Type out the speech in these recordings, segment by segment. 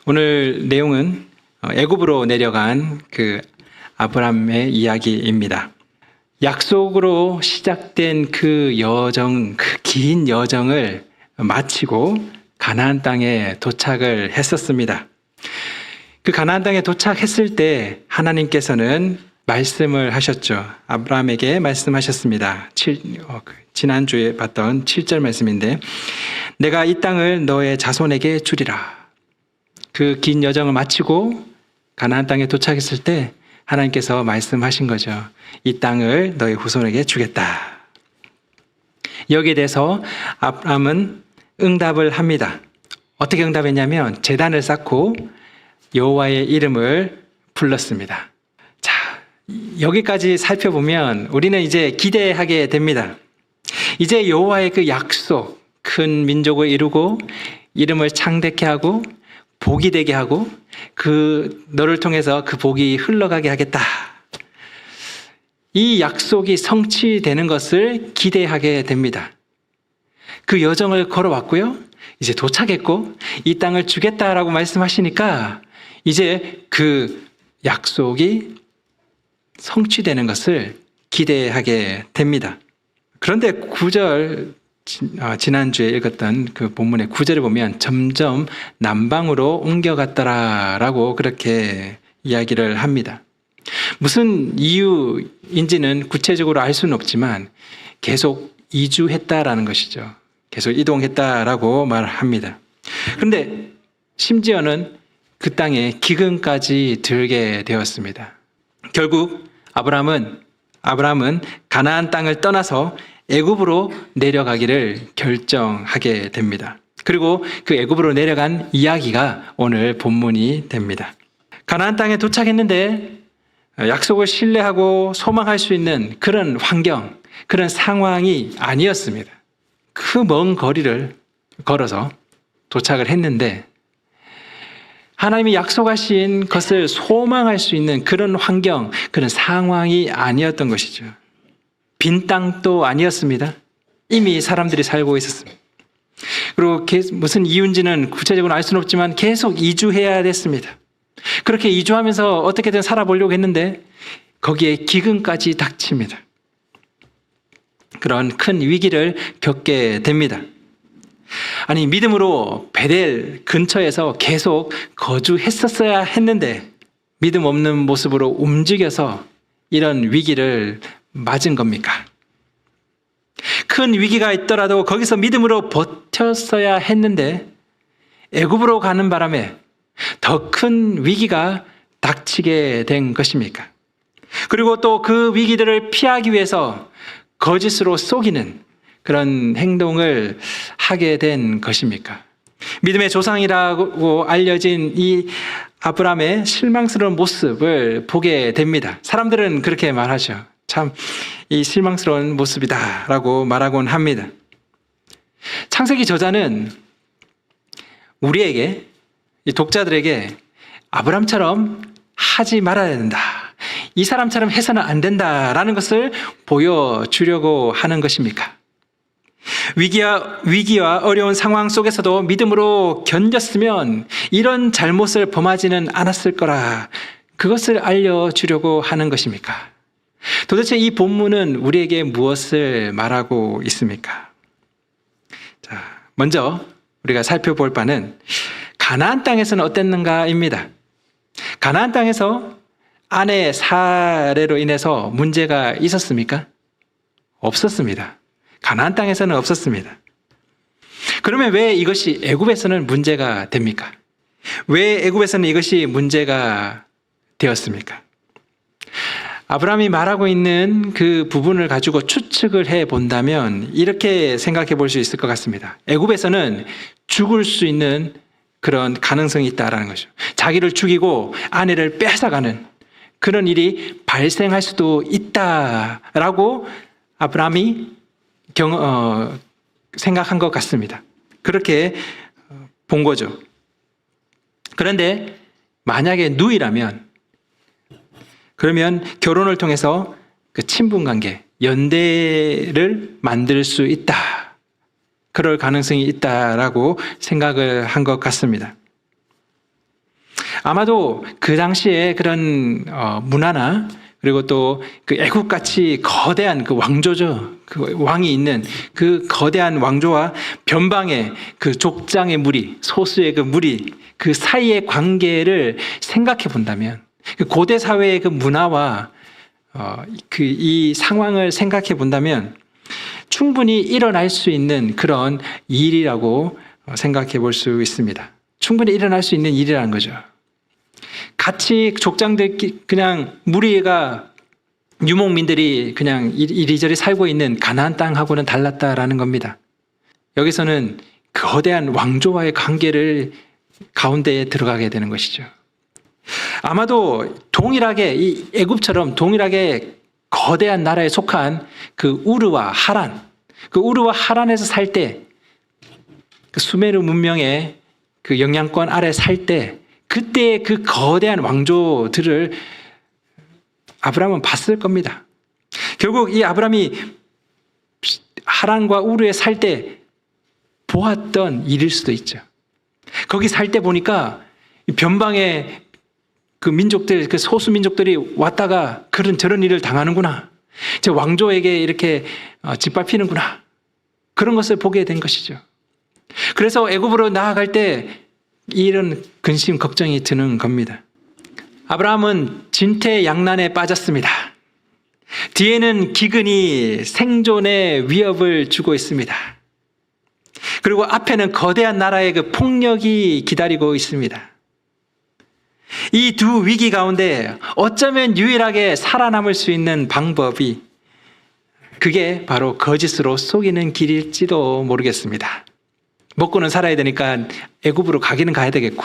오늘 내용은 애굽으로 내려간 그 아브라함의 이야기입니다. 약속으로 시작된 그 여정, 그 긴 여정을 마치고 가나안 땅에 도착을 했었습니다. 그 가나안 땅에 도착했을 때 하나님께서는 말씀을 하셨죠. 아브라함에게 말씀하셨습니다. 지난주에 봤던 7절 말씀인데, 내가 이 땅을 너의 자손에게 주리라. 그 긴 여정을 마치고 가나안 땅에 도착했을 때 하나님께서 말씀하신 거죠. 이 땅을 너의 후손에게 주겠다. 여기에 대해서 아브라함은 응답을 합니다. 어떻게 응답했냐면 제단을 쌓고 여호와의 이름을 불렀습니다. 자, 여기까지 살펴보면 우리는 이제 기대하게 됩니다. 이제 여호와의 그 약속, 큰 민족을 이루고 이름을 창대케 하고 복이 되게 하고 그 너를 통해서 그 복이 흘러가게 하겠다. 이 약속이 성취되는 것을 기대하게 됩니다. 그 여정을 걸어왔고요. 이제 도착했고 이 땅을 주겠다라고 말씀하시니까 이제 그 약속이 성취되는 것을 기대하게 됩니다. 그런데 9절, 지난주에 읽었던 그 본문의 9절을 보면 점점 남방으로 옮겨갔더라라고 그렇게 이야기를 합니다. 무슨 이유인지는 구체적으로 알 수는 없지만 계속 이주했다라는 것이죠. 계속 이동했다라고 말합니다. 그런데 심지어는 그 땅에 기근까지 들게 되었습니다. 결국 아브라함은 가나안 땅을 떠나서 애굽으로 내려가기를 결정하게 됩니다. 그리고 그 애굽으로 내려간 이야기가 오늘 본문이 됩니다. 가나안 땅에 도착했는데 약속을 신뢰하고 소망할 수 있는 그런 환경, 그런 상황이 아니었습니다. 그 먼 거리를 걸어서 도착을 했는데 하나님이 약속하신 것을 소망할 수 있는 그런 환경, 그런 상황이 아니었던 것이죠. 빈 땅도 아니었습니다. 이미 사람들이 살고 있었습니다. 그리고 무슨 이유인지는 구체적으로 알 수는 없지만 계속 이주해야 됐습니다. 그렇게 이주하면서 어떻게든 살아보려고 했는데 거기에 기근까지 닥칩니다. 그런 큰 위기를 겪게 됩니다. 아니, 믿음으로 베델 근처에서 계속 거주했었어야 했는데 믿음 없는 모습으로 움직여서 이런 위기를 맞은 겁니까? 큰 위기가 있더라도 거기서 믿음으로 버텼어야 했는데 애굽으로 가는 바람에 더 큰 위기가 닥치게 된 것입니까? 그리고 또 그 위기들을 피하기 위해서 거짓으로 속이는 그런 행동을 하게 된 것입니까? 믿음의 조상이라고 알려진 이 아브라함의 실망스러운 모습을 보게 됩니다. 사람들은 그렇게 말하죠. 참 이 실망스러운 모습이다라고 말하곤 합니다. 창세기 저자는 우리에게, 이 독자들에게 아브라함처럼 하지 말아야 된다, 이 사람처럼 해서는 안 된다라는 것을 보여주려고 하는 것입니까? 위기와 어려운 상황 속에서도 믿음으로 견뎠으면 이런 잘못을 범하지는 않았을 거라, 그것을 알려주려고 하는 것입니까? 도대체 이 본문은 우리에게 무엇을 말하고 있습니까? 자, 먼저 우리가 살펴볼 바는 가나안 땅에서는 어땠는가입니다. 가나안 땅에서 아내의 살해로 인해서 문제가 있었습니까? 없었습니다. 가나안 땅에서는 없었습니다. 그러면 왜 이것이 애굽에서는 문제가 됩니까? 왜 애굽에서는 이것이 문제가 되었습니까? 아브라함이 말하고 있는 그 부분을 가지고 추측을 해 본다면 이렇게 생각해 볼 수 있을 것 같습니다. 애굽에서는 죽을 수 있는 그런 가능성이 있다라는 거죠. 자기를 죽이고 아내를 뺏어가는 그런 일이 발생할 수도 있다라고 아브라함이 생각한 것 같습니다. 그렇게 본 거죠. 그런데 만약에 누이라면, 그러면 결혼을 통해서 그 친분관계, 연대를 만들 수 있다, 그럴 가능성이 있다라고 생각을 한 것 같습니다. 아마도 그 당시에 그런 문화나 그리고 또 그 애국같이 거대한 그 왕조죠. 그 왕이 있는 그 거대한 왕조와 변방의 그 족장의 무리, 소수의 그 무리, 그 사이의 관계를 생각해 본다면, 그 고대 사회의 그 문화와 그 이 상황을 생각해 본다면 충분히 일어날 수 있는 그런 일이라고 생각해 볼 수 있습니다. 충분히 일어날 수 있는 일이라는 거죠. 같이 족장들 그냥 무리가 유목민들이 그냥 이리저리 살고 있는 가나안 땅하고는 달랐다라는 겁니다. 여기서는 거대한 왕조와의 관계를 가운데에 들어가게 되는 것이죠. 아마도 동일하게 이 애굽처럼 동일하게 거대한 나라에 속한 그 우르와 하란, 그 우르와 하란에서 살 때, 그 수메르 문명의 그 영향권 아래 살 때, 그때 그 거대한 왕조들을 아브라함은 봤을 겁니다. 결국 이 아브라함이 하란과 우르에 살 때 보았던 일일 수도 있죠. 거기 살 때 보니까 변방의 그 민족들, 그 소수 민족들이 왔다가 저런 일을 당하는구나. 저 왕조에게 이렇게 짓밟히는구나. 그런 것을 보게 된 것이죠. 그래서 애굽으로 나아갈 때 이런 근심, 걱정이 드는 겁니다. 아브라함은 진퇴양난에 빠졌습니다. 뒤에는 기근이 생존의 위협을 주고 있습니다. 그리고 앞에는 거대한 나라의 그 폭력이 기다리고 있습니다. 이 두 위기 가운데 어쩌면 유일하게 살아남을 수 있는 방법이 그게 바로 거짓으로 속이는 길일지도 모르겠습니다. 먹고는 살아야 되니까 애굽으로 가기는 가야 되겠고,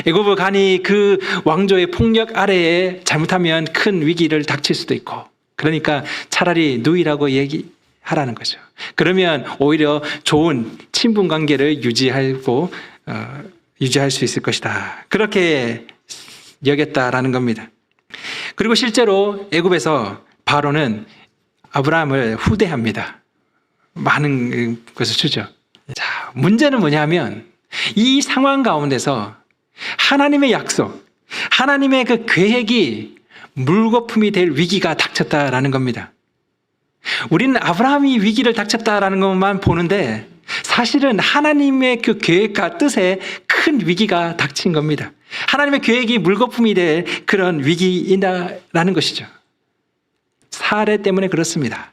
애굽을 가니 그 왕조의 폭력 아래에 잘못하면 큰 위기를 닥칠 수도 있고, 그러니까 차라리 누이라고 얘기하라는 거죠. 그러면 오히려 좋은 친분 관계를 유지할 수 있을 것이다. 그렇게 여겼다라는 겁니다. 그리고 실제로 애굽에서 바로는 아브라함을 후대합니다. 많은 것을 주죠. 자, 문제는 뭐냐면 이 상황 가운데서 하나님의 약속, 하나님의 그 계획이 물거품이 될 위기가 닥쳤다라는 겁니다. 우리는 아브라함이 위기를 닥쳤다라는 것만 보는데 사실은 하나님의 그 계획과 뜻에 큰 위기가 닥친 겁니다. 하나님의 계획이 물거품이 될 그런 위기이다라는 것이죠. 사례 때문에 그렇습니다.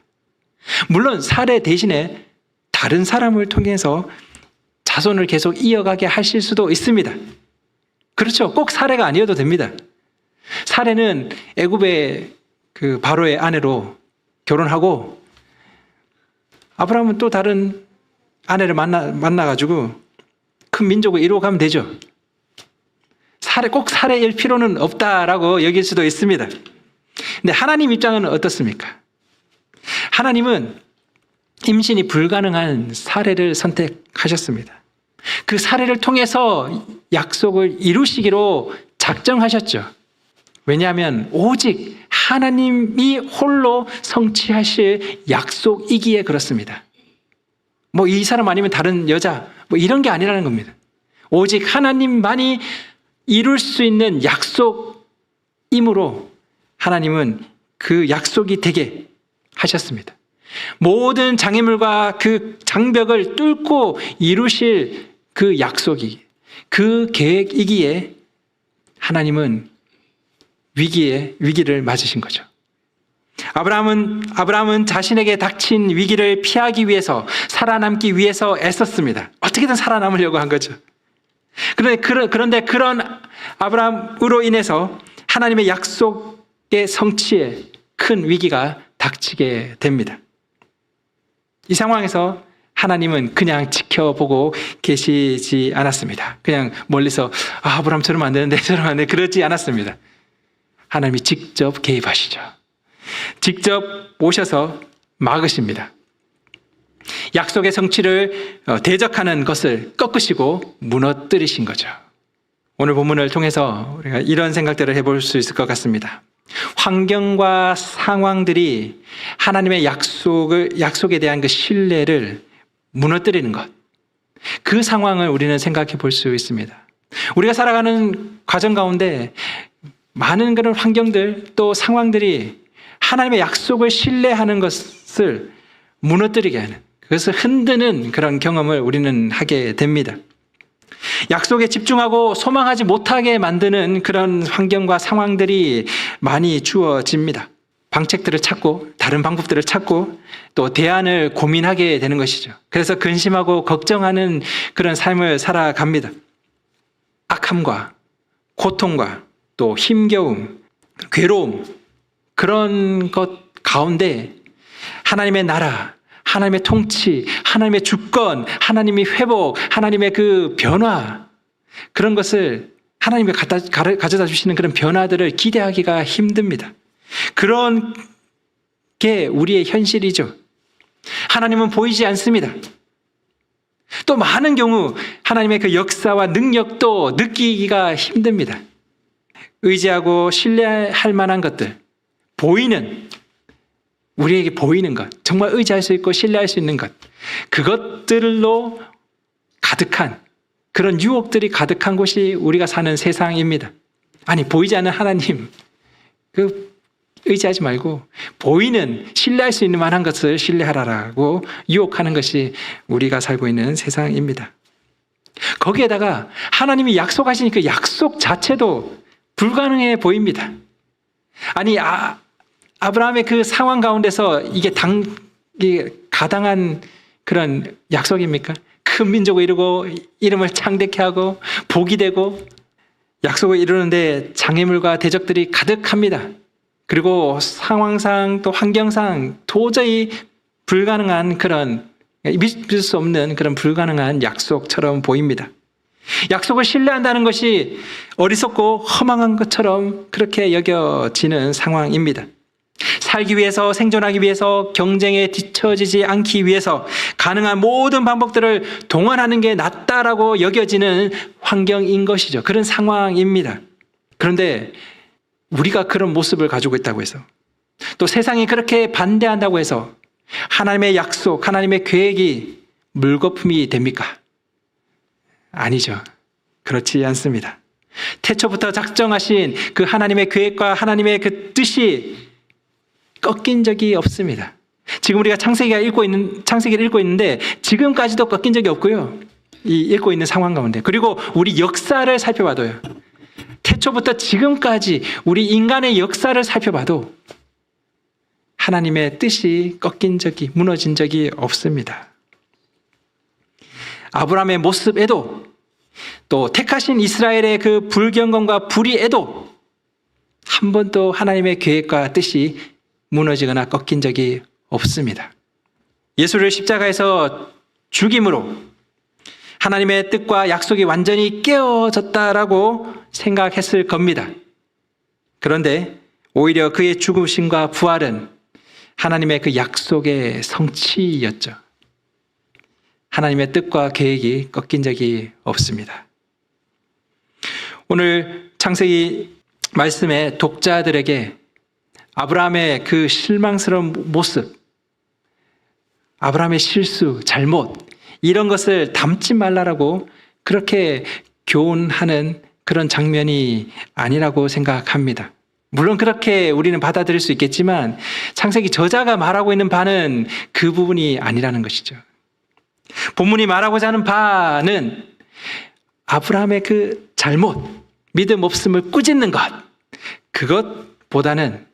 물론 사례 대신에 다른 사람을 통해서 자손을 계속 이어가게 하실 수도 있습니다. 그렇죠. 꼭 사례가 아니어도 됩니다. 사례는 애굽의 그 바로의 아내로 결혼하고 아브라함은 또 다른 아내를 만나가지고 큰 민족을 이루어가면 되죠. 꼭 사례일 필요는 없다라고 여길 수도 있습니다. 근데 하나님 입장은 어떻습니까? 하나님은 임신이 불가능한 사례를 선택하셨습니다. 그 사례를 통해서 약속을 이루시기로 작정하셨죠. 왜냐하면 오직 하나님이 홀로 성취하실 약속이기에 그렇습니다. 뭐 이 사람 아니면 다른 여자 뭐 이런 게 아니라는 겁니다. 오직 하나님만이 이룰 수 있는 약속이므로 하나님은 그 약속이 되게 하셨습니다. 모든 장애물과 그 장벽을 뚫고 이루실 그 약속이, 그 계획이기에 하나님은 위기를 맞으신 거죠. 아브라함은 자신에게 닥친 위기를 피하기 위해서, 살아남기 위해서 애썼습니다. 어떻게든 살아남으려고 한 거죠. 그런데 그런 아브라함으로 인해서 하나님의 약속의 성취에 큰 위기가 닥치게 됩니다. 이 상황에서 하나님은 그냥 지켜보고 계시지 않았습니다. 그냥 멀리서 아브라함 저러면 안 되는데 저러면 안 돼, 그러지 않았습니다. 하나님이 직접 개입하시죠. 직접 오셔서 막으십니다. 약속의 성취를 대적하는 것을 꺾으시고 무너뜨리신 거죠. 오늘 본문을 통해서 우리가 이런 생각들을 해볼 수 있을 것 같습니다. 환경과 상황들이 하나님의 약속에 대한 그 신뢰를 무너뜨리는 것, 그 상황을 우리는 생각해 볼 수 있습니다. 우리가 살아가는 과정 가운데 많은 그런 환경들 또 상황들이 하나님의 약속을 신뢰하는 것을 무너뜨리게 하는, 그것을 흔드는 그런 경험을 우리는 하게 됩니다. 약속에 집중하고 소망하지 못하게 만드는 그런 환경과 상황들이 많이 주어집니다. 방책들을 찾고 다른 방법들을 찾고 또 대안을 고민하게 되는 것이죠. 그래서 근심하고 걱정하는 그런 삶을 살아갑니다. 악함과 고통과 또 힘겨움, 괴로움, 그런 것 가운데 하나님의 나라, 하나님의 통치, 하나님의 주권, 하나님의 회복, 하나님의 그 변화, 그런 것을 하나님이 가져다 주시는 그런 변화들을 기대하기가 힘듭니다. 그런 게 우리의 현실이죠. 하나님은 보이지 않습니다. 또 많은 경우 하나님의 그 역사와 능력도 느끼기가 힘듭니다. 의지하고 신뢰할 만한 것들, 우리에게 보이는 것, 정말 의지할 수 있고 신뢰할 수 있는 것, 그것들로 가득한 그런 유혹들이 가득한 곳이 우리가 사는 세상입니다. 아니, 보이지 않는 하나님, 의지하지 말고 보이는, 신뢰할 수 있는 만한 것을 신뢰하라라고 유혹하는 것이 우리가 살고 있는 세상입니다. 거기에다가 하나님이 약속하시니 그 약속 자체도 불가능해 보입니다. 아니, 아브라함의 그 상황 가운데서 이게 가당한 그런 약속입니까? 큰 민족을 이루고 이름을 창대케 하고 복이 되고 약속을 이루는데 장애물과 대적들이 가득합니다. 그리고 상황상 또 환경상 도저히 불가능한 그런, 믿을 수 없는 그런 불가능한 약속처럼 보입니다. 약속을 신뢰한다는 것이 어리석고 허망한 것처럼 그렇게 여겨지는 상황입니다. 살기 위해서, 생존하기 위해서, 경쟁에 뒤처지지 않기 위해서 가능한 모든 방법들을 동원하는 게 낫다라고 여겨지는 환경인 것이죠. 그런 상황입니다. 그런데 우리가 그런 모습을 가지고 있다고 해서, 또 세상이 그렇게 반대한다고 해서 하나님의 약속, 하나님의 계획이 물거품이 됩니까? 아니죠. 그렇지 않습니다. 태초부터 작정하신 그 하나님의 계획과 하나님의 그 뜻이 꺾인 적이 없습니다. 지금 우리가 창세기를 읽고 있는데 지금까지도 꺾인 적이 없고요. 이 읽고 있는 상황 가운데. 그리고 우리 역사를 살펴봐도요. 태초부터 지금까지 우리 인간의 역사를 살펴봐도 하나님의 뜻이 꺾인 적이, 무너진 적이 없습니다. 아브라함의 모습에도 또 택하신 이스라엘의 그 불경건과 불의에도 한 번도 하나님의 계획과 뜻이 무너지거나 꺾인 적이 없습니다. 예수를 십자가에서 죽임으로 하나님의 뜻과 약속이 완전히 깨어졌다라고 생각했을 겁니다. 그런데 오히려 그의 죽으심과 부활은 하나님의 그 약속의 성취였죠. 하나님의 뜻과 계획이 꺾인 적이 없습니다. 오늘 창세기 말씀의 독자들에게 아브라함의 그 실망스러운 모습, 아브라함의 실수, 잘못, 이런 것을 담지 말라라고 그렇게 교훈하는 그런 장면이 아니라고 생각합니다. 물론 그렇게 우리는 받아들일 수 있겠지만 창세기 저자가 말하고 있는 바는 그 부분이 아니라는 것이죠. 본문이 말하고자 하는 바는 아브라함의 그 잘못, 믿음 없음을 꾸짖는 것, 그것보다는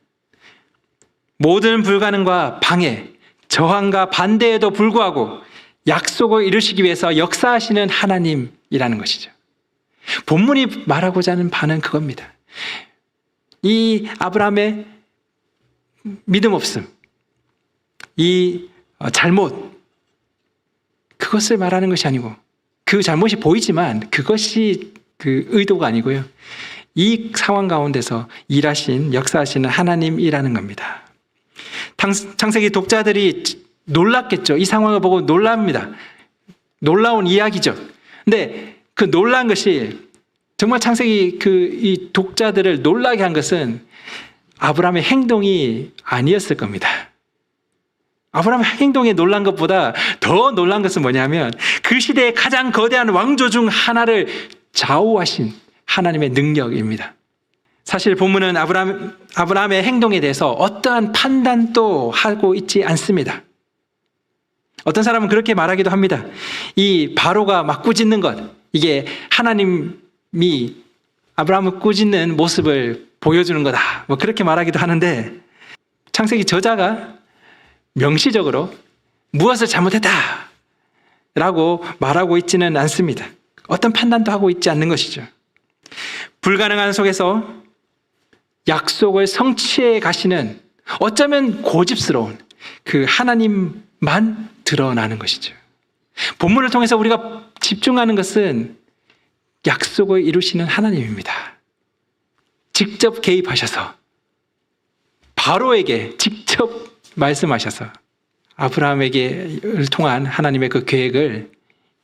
모든 불가능과 방해, 저항과 반대에도 불구하고 약속을 이루시기 위해서 역사하시는 하나님이라는 것이죠. 본문이 말하고자 하는 바는 그겁니다. 이 아브라함의 믿음 없음, 이 잘못, 그것을 말하는 것이 아니고, 그 잘못이 보이지만 그것이 그 의도가 아니고요. 이 상황 가운데서 일하신, 역사하시는 하나님이라는 겁니다. 창세기 독자들이 놀랐겠죠. 이 상황을 보고 놀랍니다. 놀라운 이야기죠. 근데 그 놀란 것이 정말 창세기 이 독자들을 놀라게 한 것은 아브라함의 행동이 아니었을 겁니다. 아브라함의 행동에 놀란 것보다 더 놀란 것은 뭐냐면 그 시대의 가장 거대한 왕조 중 하나를 좌우하신 하나님의 능력입니다. 사실 본문은 아브라함의 행동에 대해서 어떠한 판단도 하고 있지 않습니다. 어떤 사람은 그렇게 말하기도 합니다. 이 바로가 막 꾸짖는 것, 이게 하나님이 아브라함을 꾸짖는 모습을 보여주는 거다. 뭐 그렇게 말하기도 하는데, 창세기 저자가 명시적으로 무엇을 잘못했다 라고 말하고 있지는 않습니다. 어떤 판단도 하고 있지 않는 것이죠. 불가능한 속에서 약속을 성취해 가시는, 어쩌면 고집스러운 그 하나님만 드러나는 것이죠. 본문을 통해서 우리가 집중하는 것은 약속을 이루시는 하나님입니다. 직접 개입하셔서 바로에게 직접 말씀하셔서 아브라함에게를 통한 하나님의 그 계획을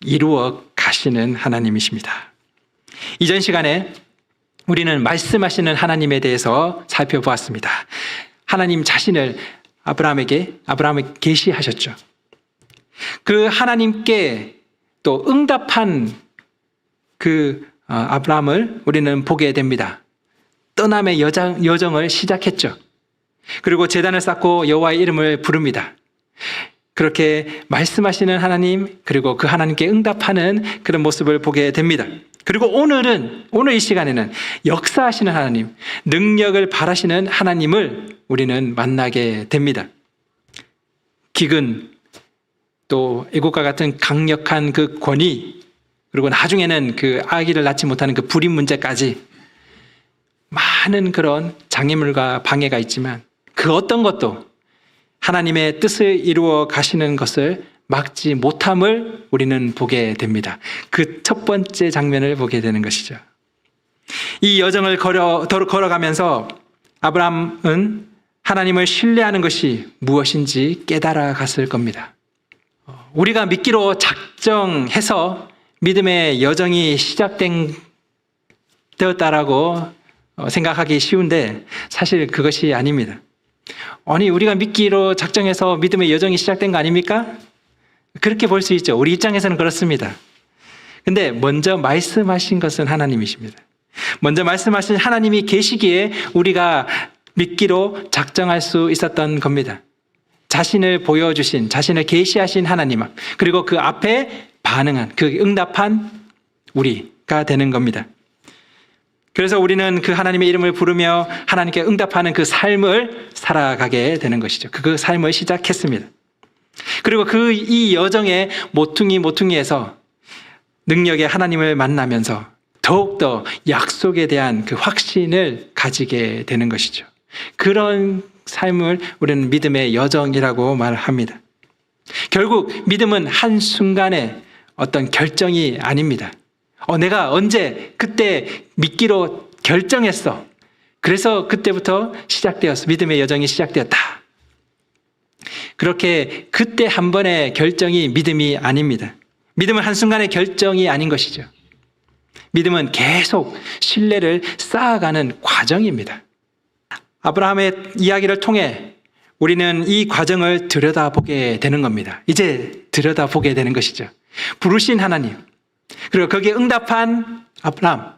이루어 가시는 하나님이십니다. 이전 시간에 우리는 말씀하시는 하나님에 대해서 살펴보았습니다. 하나님 자신을 아브라함에게 계시하셨죠. 그 하나님께 또 응답한 그 아브라함을 우리는 보게 됩니다. 떠남의 여정을 시작했죠. 그리고 제단을 쌓고 여호와의 이름을 부릅니다. 그렇게 말씀하시는 하나님, 그리고 그 하나님께 응답하는 그런 모습을 보게 됩니다. 그리고 오늘 이 시간에는 역사하시는 하나님, 능력을 발하시는 하나님을 우리는 만나게 됩니다. 기근, 또 애국과 같은 강력한 그 권위, 그리고 나중에는 그 아기를 낳지 못하는 그 불임 문제까지 많은 그런 장애물과 방해가 있지만 그 어떤 것도 하나님의 뜻을 이루어 가시는 것을 막지 못함을 우리는 보게 됩니다. 그 첫 번째 장면을 보게 되는 것이죠. 이 여정을 걸어가면서 아브라함은 하나님을 신뢰하는 것이 무엇인지 깨달아 갔을 겁니다. 우리가 믿기로 작정해서 믿음의 여정이 시작되었다라고 생각하기 쉬운데 사실 그것이 아닙니다. 아니, 우리가 믿기로 작정해서 믿음의 여정이 시작된 거 아닙니까? 그렇게 볼 수 있죠. 우리 입장에서는 그렇습니다. 근데 먼저 말씀하신 것은 하나님이십니다. 먼저 말씀하신 하나님이 계시기에 우리가 믿기로 작정할 수 있었던 겁니다. 자신을 보여주신, 자신을 계시하신 하나님, 그리고 그 앞에 반응한, 그 응답한 우리가 되는 겁니다. 그래서 우리는 그 하나님의 이름을 부르며 하나님께 응답하는 그 삶을 살아가게 되는 것이죠. 그 삶을 시작했습니다. 그리고 이 여정의 모퉁이에서 능력의 하나님을 만나면서 더욱더 약속에 대한 그 확신을 가지게 되는 것이죠. 그런 삶을 우리는 믿음의 여정이라고 말합니다. 결국 믿음은 한순간의 어떤 결정이 아닙니다. 내가 언제 그때 믿기로 결정했어. 그래서 그때부터 시작되었어. 믿음의 여정이 시작되었다. 그렇게 그때 한 번의 결정이 믿음이 아닙니다. 믿음은 한순간의 결정이 아닌 것이죠. 믿음은 계속 신뢰를 쌓아가는 과정입니다. 아브라함의 이야기를 통해 우리는 이 과정을 들여다보게 되는 겁니다. 이제 들여다보게 되는 것이죠. 부르신 하나님, 그리고 거기에 응답한 아브라함,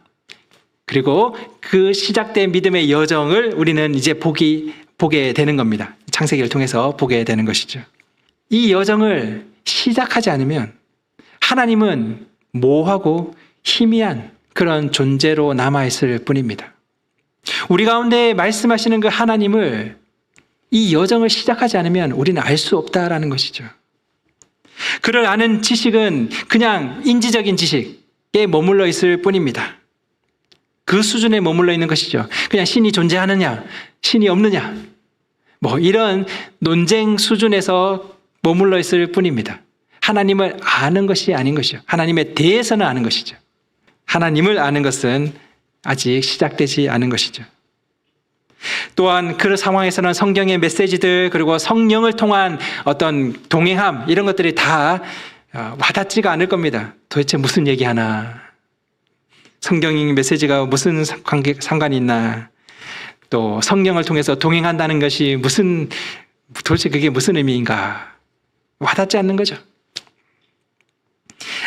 그리고 그 시작된 믿음의 여정을 우리는 이제 보게 되는 겁니다. 창세기를 통해서 보게 되는 것이죠. 이 여정을 시작하지 않으면 하나님은 모호하고 희미한 그런 존재로 남아있을 뿐입니다. 우리 가운데 말씀하시는 그 하나님을, 이 여정을 시작하지 않으면 우리는 알 수 없다라는 것이죠. 그를 아는 지식은 그냥 인지적인 지식에 머물러 있을 뿐입니다. 그 수준에 머물러 있는 것이죠. 그냥 신이 존재하느냐, 신이 없느냐, 뭐 이런 논쟁 수준에서 머물러 있을 뿐입니다. 하나님을 아는 것이 아닌 것이죠. 하나님에 대해서는 아는 것이죠. 하나님을 아는 것은 아직 시작되지 않은 것이죠. 또한 그 상황에서는 성경의 메시지들, 그리고 성령을 통한 어떤 동행함, 이런 것들이 다 와닿지가 않을 겁니다. 도대체 무슨 얘기하나? 성경의 메시지가 무슨 상관이 있나? 또 성령을 통해서 동행한다는 것이 도대체 그게 무슨 의미인가? 와닿지 않는 거죠.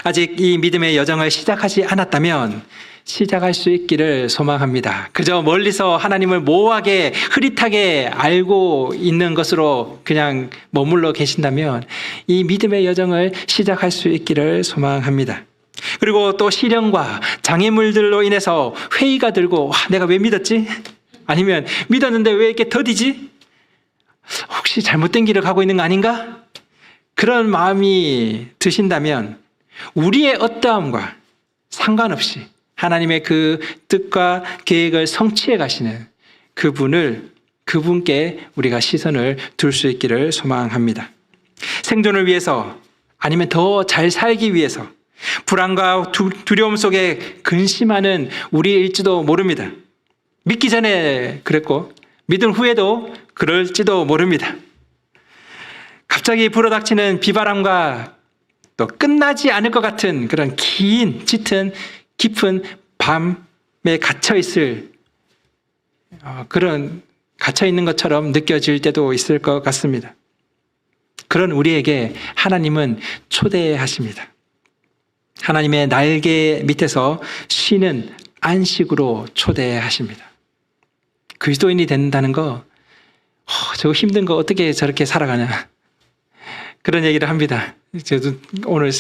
아직 이 믿음의 여정을 시작하지 않았다면 시작할 수 있기를 소망합니다. 그저 멀리서 하나님을 모호하게 흐릿하게 알고 있는 것으로 그냥 머물러 계신다면 이 믿음의 여정을 시작할 수 있기를 소망합니다. 그리고 또 시련과 장애물들로 인해서 회의가 들고 내가 왜 믿었지? 아니면 믿었는데 왜 이렇게 더디지? 혹시 잘못된 길을 가고 있는 거 아닌가? 그런 마음이 드신다면 우리의 어떠함과 상관없이 하나님의 그 뜻과 계획을 성취해 가시는 그분께 우리가 시선을 둘 수 있기를 소망합니다. 생존을 위해서 아니면 더 잘 살기 위해서 불안과 두려움 속에 근심하는 우리일지도 모릅니다. 믿기 전에 그랬고 믿은 후에도 그럴지도 모릅니다. 갑자기 불어닥치는 비바람과 또 끝나지 않을 것 같은 그런 긴 짙은 깊은 밤에 갇혀있는 것처럼 느껴질 때도 있을 것 같습니다. 그런 우리에게 하나님은 초대하십니다. 하나님의 날개 밑에서 쉬는 안식으로 초대하십니다. 그리스도인이 된다는 거, 저거 힘든 거 어떻게 저렇게 살아가냐. 그런 얘기를 합니다. 저도 오늘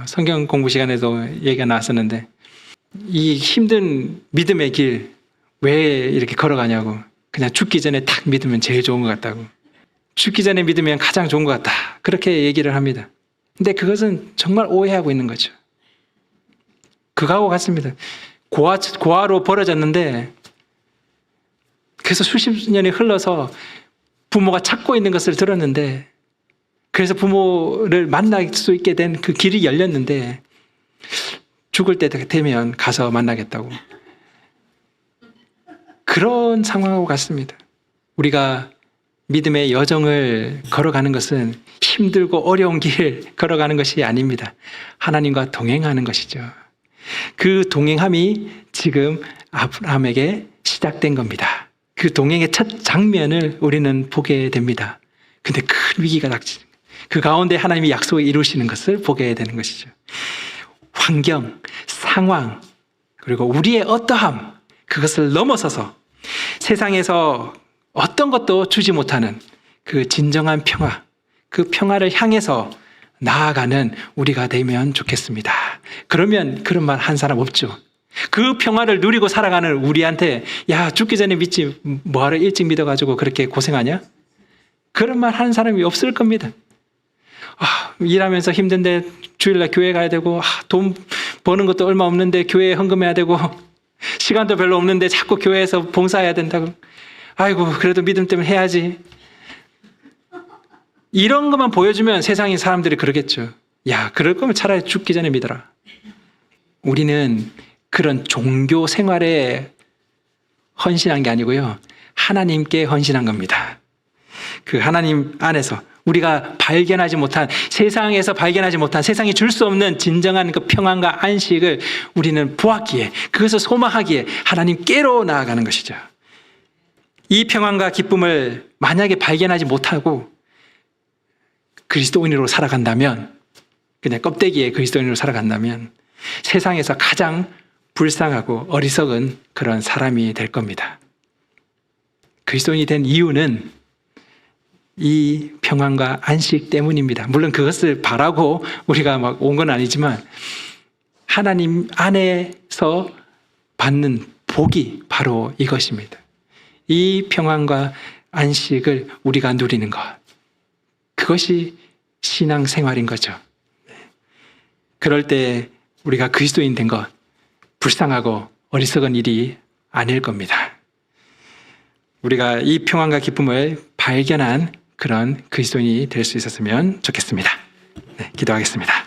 성경 공부 시간에도 얘기가 나왔었는데 이 힘든 믿음의 길 왜 이렇게 걸어가냐고. 그냥 죽기 전에 딱 믿으면 제일 좋은 것 같다고. 죽기 전에 믿으면 가장 좋은 것 같다. 그렇게 얘기를 합니다. 근데 그것은 정말 오해하고 있는 거죠. 그거하고 같습니다. 고아로 벌어졌는데 그래서 수십 년이 흘러서 부모가 찾고 있는 것을 들었는데 그래서 부모를 만날 수 있게 된 그 길이 열렸는데 죽을 때 되면 가서 만나겠다고. 그런 상황하고 같습니다. 우리가 믿음의 여정을 걸어가는 것은 힘들고 어려운 길 걸어가는 것이 아닙니다. 하나님과 동행하는 것이죠. 그 동행함이 지금 아브라함에게 시작된 겁니다. 그 동행의 첫 장면을 우리는 보게 됩니다. 근데 큰 위기가 닥치는 그 가운데 하나님이 약속을 이루시는 것을 보게 되는 것이죠. 환경, 상황, 그리고 우리의 어떠함, 그것을 넘어서서 세상에서 어떤 것도 주지 못하는 그 진정한 평화, 그 평화를 향해서 나아가는 우리가 되면 좋겠습니다. 그러면 그런 말 한 사람 없죠. 그 평화를 누리고 살아가는 우리한테 야, 죽기 전에 믿지 뭐하러 일찍 믿어가지고 그렇게 고생하냐? 그런 말 하는 사람이 없을 겁니다. 일하면서 힘든데 주일날 교회 가야 되고 돈 버는 것도 얼마 없는데 교회에 헌금해야 되고 시간도 별로 없는데 자꾸 교회에서 봉사해야 된다고. 아이고 그래도 믿음 때문에 해야지. 이런 것만 보여주면 세상의 사람들이 그러겠죠. 야, 그럴 거면 차라리 죽기 전에 믿어라. 우리는 그런 종교 생활에 헌신한 게 아니고요. 하나님께 헌신한 겁니다. 그 하나님 안에서 우리가 발견하지 못한, 세상에서 발견하지 못한, 세상이 줄 수 없는 진정한 그 평안과 안식을 우리는 보았기에, 그것을 소망하기에 하나님께로 나아가는 것이죠. 이 평안과 기쁨을 만약에 발견하지 못하고 그리스도인으로 살아간다면, 그냥 껍데기에 그리스도인으로 살아간다면 세상에서 가장 불쌍하고 어리석은 그런 사람이 될 겁니다. 그리스도인이 된 이유는 이 평안과 안식 때문입니다. 물론 그것을 바라고 우리가 막 온 건 아니지만 하나님 안에서 받는 복이 바로 이것입니다. 이 평안과 안식을 우리가 누리는 것, 그것이 신앙생활인 거죠. 그럴 때 우리가 그리스도인 된 것, 불쌍하고 어리석은 일이 아닐 겁니다. 우리가 이 평안과 기쁨을 발견한 그런 그리스도인이 될 수 있었으면 좋겠습니다. 네, 기도하겠습니다.